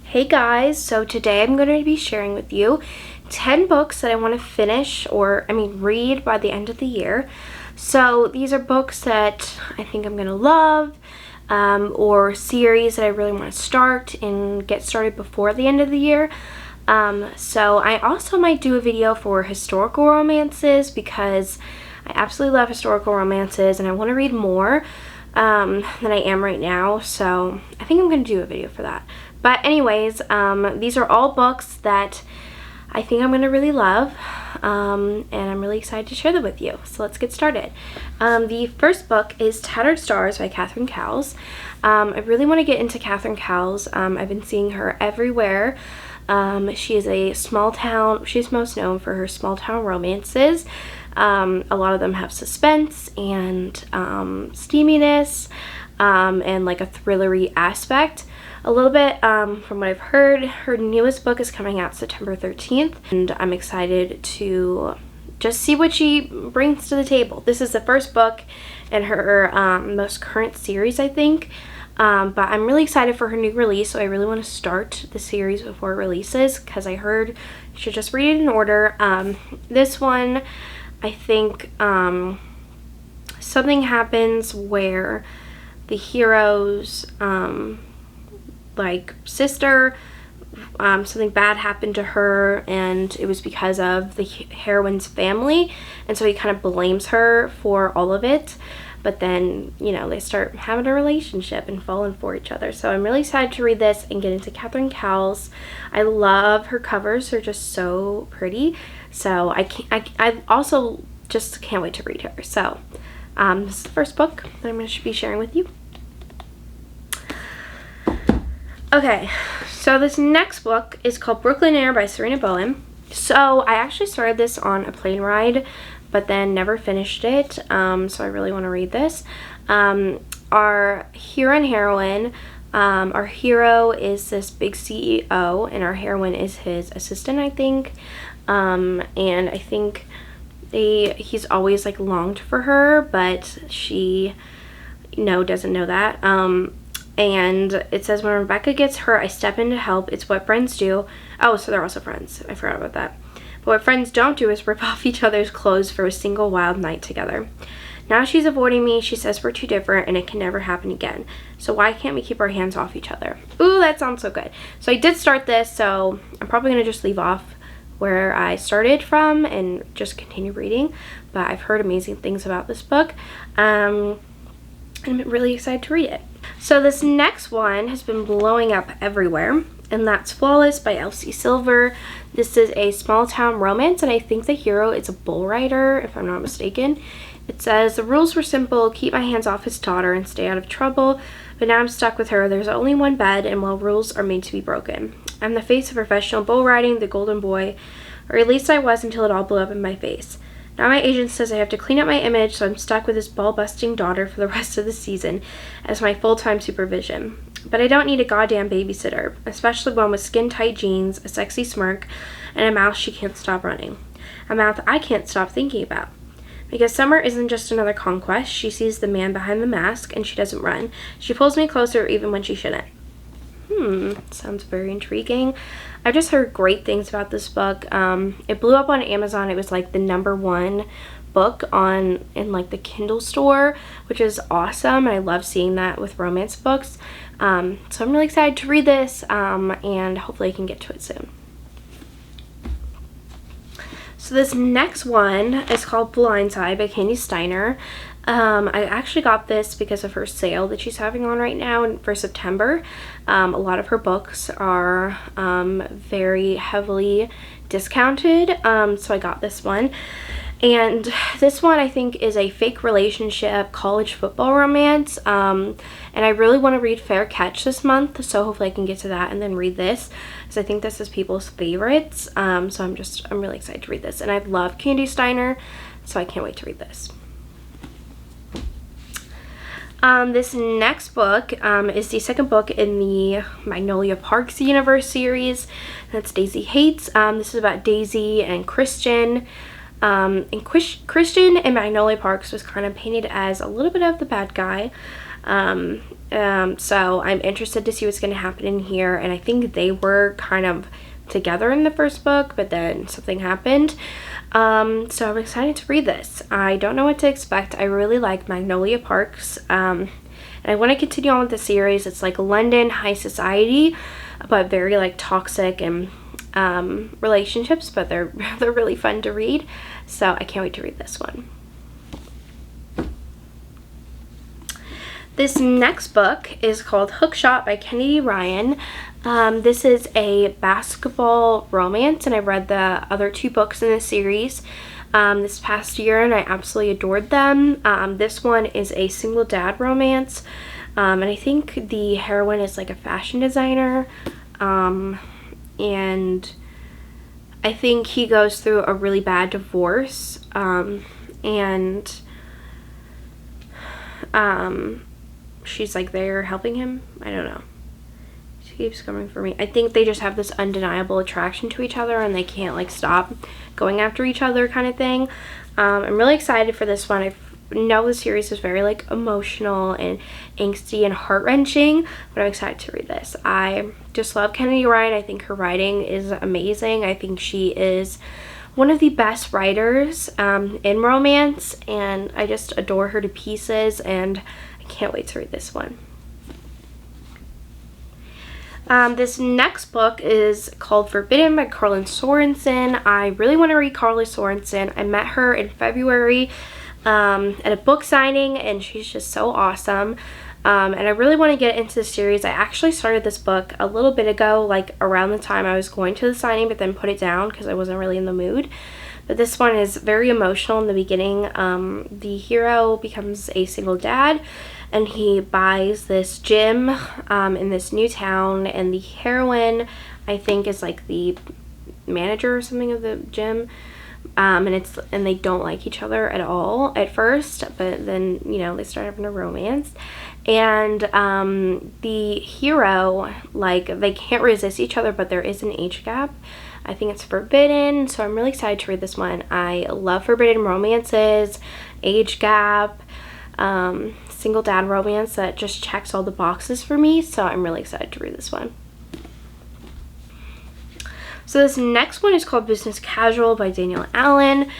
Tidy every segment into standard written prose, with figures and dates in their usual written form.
Hey guys, so today I'm going to be sharing with you 10 books that I want to finish read by the end of the year. So these are books that I think I'm going to love, or series that I really want to start and get started before the end of the year. So I also might do a video for historical romances because I absolutely love historical romances and I want to read more than I am right now. So I think I'm going to do a video for that. But anyways, these are all books that I think I'm going to really love, and I'm really excited to share them with you. So let's get started. The first book is Tattered Stars by Catherine Cowles. I really want to get into Catherine Cowles. I've been seeing her everywhere. She is she's most known for her small town romances. A lot of them have suspense and steaminess and like a thrillery aspect. A little bit from what I've heard, her newest book is coming out September 13th, and I'm excited to just see what she brings to the table. This is the first book in her most current series, I think, but I'm really excited for her new release, so I really want to start the series before it releases because I heard you should just read it in order. This one, I think something happens where the hero's sister, something bad happened to her, and it was because of the heroine's family, and so he kind of blames her for all of it. But then, you know, they start having a relationship and falling for each other. So I'm really excited to read this and get into Catherine Cowles. I love her covers. They're just so pretty. So I also just can't wait to read her. So this is the first book that I'm going to be sharing with you. Okay, so this next book is called Brooklyn Air by Serena Bowen. So I actually started this on a plane ride, but then never finished it, so I really want to read this. Our hero and heroine, our hero is this big CEO, and our heroine is his assistant, I think. And I think he's always like longed for her, but she doesn't know that. And it says, when Rebecca gets hurt, I step in to help. It's what friends do. Oh, so they're also friends. I forgot about that. But what friends don't do is rip off each other's clothes for a single wild night together. Now she's avoiding me. She says we're too different and it can never happen again. So why can't we keep our hands off each other? Ooh, that sounds so good. So I did start this, so I'm probably going to just leave off where I started from and just continue reading. But I've heard amazing things about this book. I'm really excited to read it. So this next one has been blowing up everywhere, and that's Flawless by Elsie Silver. This is a small town romance, and I think the hero is a bull rider, if I'm not mistaken. It says, the rules were simple: keep my hands off his daughter and stay out of trouble, but now I'm stuck with her. There's only one bed, and rules are made to be broken. I'm the face of professional bull riding, the golden boy, or at least I was until it all blew up in my face. Now my agent says I have to clean up my image, so I'm stuck with this ball-busting daughter for the rest of the season as my full-time supervision. But I don't need a goddamn babysitter, especially one with skin-tight jeans, a sexy smirk, and a mouth she can't stop running. A mouth I can't stop thinking about. Because Summer isn't just another conquest. She sees the man behind the mask, and she doesn't run. She pulls me closer even when she shouldn't. Sounds very intriguing. I've just heard great things about this book. It blew up on Amazon. It was like the #1 book in like the Kindle store, which is awesome. And I love seeing that with romance books. So I'm really excited to read this, and hopefully I can get to it soon. So this next one is called Blindside by Candy Steiner. I actually got this because of her sale that she's having on right now for September. A lot of her books are very heavily discounted, so I got this one. And this one I think is a fake relationship college football romance, and I really want to read Fair Catch this month, so hopefully I can get to that and then read this, because I think this is people's favorites. So I'm really excited to read this, and I love Candy Steiner, so I can't wait to read this. This next book is the second book in the Magnolia Parks universe series. That's Daisy Hates. This is about Daisy and Christian. And Christian in Magnolia Parks was kind of painted as a little bit of the bad guy. So I'm interested to see what's going to happen in here, and I think they were kind of together in the first book, but then something happened. So I'm excited to read this. I don't know what to expect. I really like Magnolia Parks, and I want to continue on with the series. It's like London high society, but very like toxic and relationships, but they're really fun to read. So I can't wait to read this one. This next book is called Hookshot by Kennedy Ryan. This is a basketball romance, and I read the other 2 books in the series this past year, and I absolutely adored them. This one is a single dad romance, and I think the heroine is like a fashion designer, and I think he goes through a really bad divorce, and she's like there helping him. I don't know. She keeps coming for me. I think they just have this undeniable attraction to each other, and they can't like stop going after each other kind of thing. I'm really excited for this one. I know the series is very like emotional and angsty and heart-wrenching, but I'm excited to read this. I just love Kennedy Ryan. I think her writing is amazing. I think she is one of the best writers in romance, and I just adore her to pieces, and I can't wait to read this one. This next book is called Forbidden by Carlin Sorensen. I really want to read Carlin Sorensen. I met her in February at a book signing, and she's just so awesome. And I really want to get into the series. I actually started this book a little bit ago, like around the time I was going to the signing, but then put it down because I wasn't really in the mood. But this one is very emotional in the beginning. The hero becomes a single dad, and he buys this gym in this new town, and the heroine, I think, is like the manager or something of the gym. And they don't like each other at all at first, but then, you know, they start having a romance. And the hero, like, they can't resist each other, but there is an age gap. I think it's forbidden, so I'm really excited to read this one. I love forbidden romances, age gap, single dad romance that just checks all the boxes for me, so I'm really excited to read this one. So this next one is called Business Casual by Danielle Allen.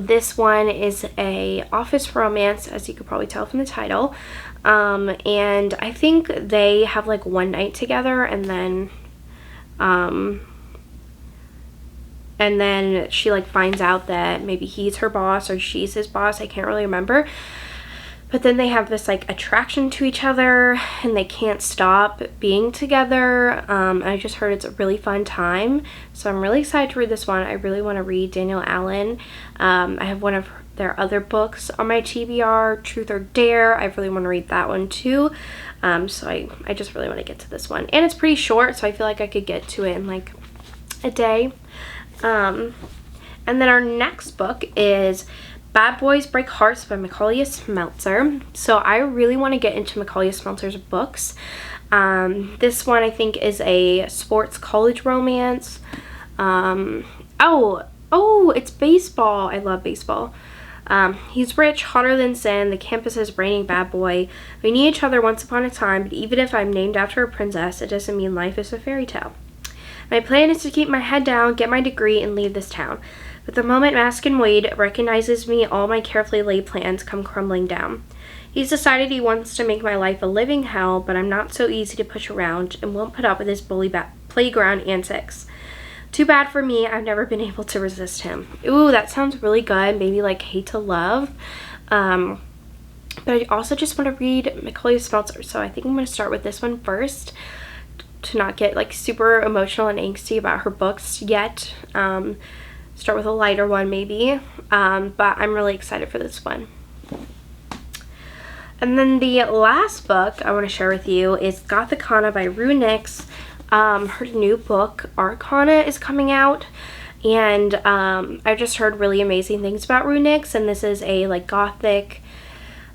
This one is a office romance, as you could probably tell from the title. And I think they have like one night together, and then she like finds out that maybe he's her boss or she's his boss. I can't really remember. But then they have this like attraction to each other, and they can't stop being together. I just heard it's a really fun time, so I'm really excited to read this one. I really want to read Danielle Allen. I have one of their other books on my TBR, Truth or Dare. I really want to read that one too. So I just really want to get to this one, and it's pretty short, so I feel like I could get to it in like a day. And then our next book is Bad Boys Break Hearts by Macaulay Smeltzer. So I really want to get into Macaulay Smeltzer's books. This one I think is a sports college romance. Oh, it's baseball. I love baseball. He's rich, hotter than sin, the campus's reigning bad boy. We knew each other once upon a time, but even if I'm named after a princess, it doesn't mean life is a fairy tale. My plan is to keep my head down, get my degree, and leave this town. But the moment Maskin Wade recognizes me, all my carefully laid plans come crumbling down. He's decided he wants to make my life a living hell, but I'm not so easy to push around and won't put up with his bully playground antics. Too bad for me, I've never been able to resist him. Ooh, that sounds really good. Maybe like Hate to Love. But I also just want to read Macaulay Smeltzer, so I think I'm going to start with this one first to not get like super emotional and angsty about her books yet. Start with a lighter one maybe, but I'm really excited for this one. And then the last book I want to share with you is Gothicana by Rue Nix. Her new book Arcana is coming out, and I've just heard really amazing things about Rue Nix, and this is a like gothic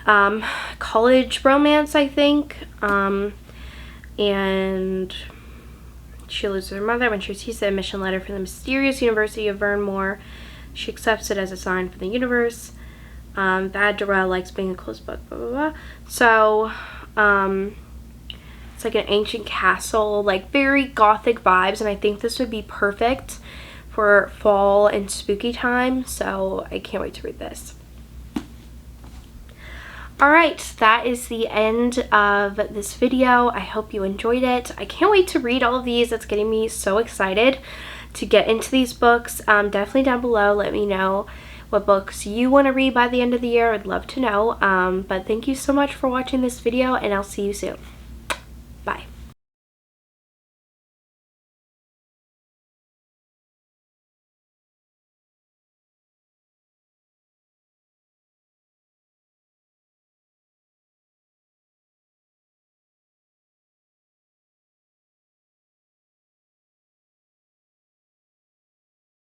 college romance, I think. And she loses her mother when she receives the admission letter from the mysterious University of Vermore. She accepts it as a sign from the universe. Bad Darrell likes being a closed book, blah, blah, blah. So It's like an ancient castle, like very gothic vibes, and I think this would be perfect for fall and spooky time, so I can't wait to read this. Alright, that is the end of this video. I hope you enjoyed it. I can't wait to read all of these. It's getting me so excited to get into these books. Definitely down below, let me know what books you want to read by the end of the year. I'd love to know. But thank you so much for watching this video, and I'll see you soon. Bye.